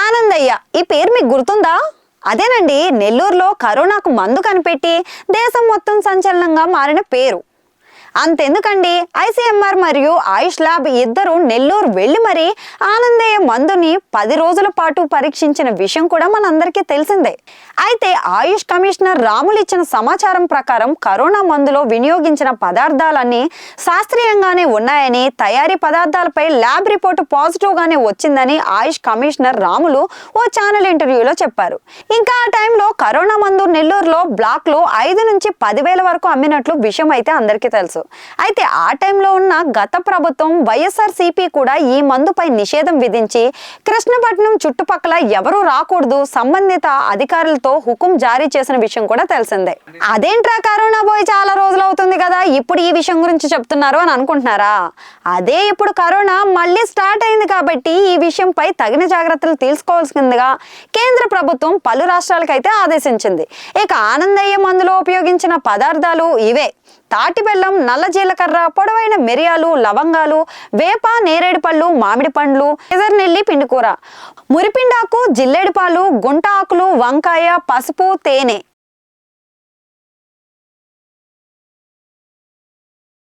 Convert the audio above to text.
ఆనందయ్య ఈ పేరు మీకు గుర్తుందా? అదేనండి, నెల్లూరులో కరోనాకు మందు కనిపెట్టి దేశం మొత్తం సంచలనంగా మారిన పేరు. అంతెందుకండి, ఐసీఎంఆర్ మరియు ఆయుష్ ల్యాబ్ ఇద్దరు నెల్లూరు వెళ్లి మరి ఆనందయ్య మందుని 10 రోజుల పాటు పరీక్షించిన విషయం కూడా మనందరికీ తెలిసిందే. అయితే ఆయుష్ కమిషనర్ రాములు ఇచ్చిన సమాచారం ప్రకారం కరోనా మందులో వినియోగించిన పదార్థాలన్నీ శాస్త్రీయంగానే ఉన్నాయని, తయారీ పదార్థాలపై ల్యాబ్ రిపోర్టు పాజిటివ్ గానే వచ్చిందని ఆయుష్ కమిషనర్ రాములు ఓ ఛానల్ ఇంటర్వ్యూలో చెప్పారు. ఇంకా ఆ టైంలో కరోనా మందు నెల్లూరులో బ్లాక్ లో 5 నుంచి 10,000 వరకు అమ్మినట్లు విషయం అయితే అందరికీ తెలుసు. అయితే ఆ టైంలో ఉన్న గత ప్రభుత్వం వైఎస్ఆర్సీపీ కూడా ఈ మందుపై నిషేధం విధించి కృష్ణపట్నం చుట్టుపక్కల ఎవరూ రాకూడదు, సంబంధిత అధికారులతో హుకుం జారీ చేసిన విషయం కూడా తెలిసిందే. అదేంట్రా, కరోనా పోయి చాలా రోజులు అవుతుంది కదా, ఇప్పుడు ఈ విషయం గురించి చెప్తున్నారు అని అనుకుంటున్నారా? అదే ఇప్పుడు కరోనా మళ్ళీ స్టార్ట్ అయింది కాబట్టి ఈ విషయంపై తగిన జాగ్రత్తలు తీసుకోవాల్సిందిగా కేంద్ర ప్రభుత్వం పలు రాష్ట్రాలకైతే ఆదేశించింది. ఇక ఆనందయ్య మందులో ఉపయోగించిన పదార్థాలు ఇవే: తాటి బెల్లం, నల్ల జీలకర్ర, పొడవైన మిరియాలు, లవంగాలు, వేప, నేరేడు పళ్ళు, మామిడి పండ్లు, ఎర్రనెల్లి, పిండికూర, మురిపిండాకు, జిల్లేడు పాలు, గుంట ఆకులు, వంకాయ, పసుపు, తేనె,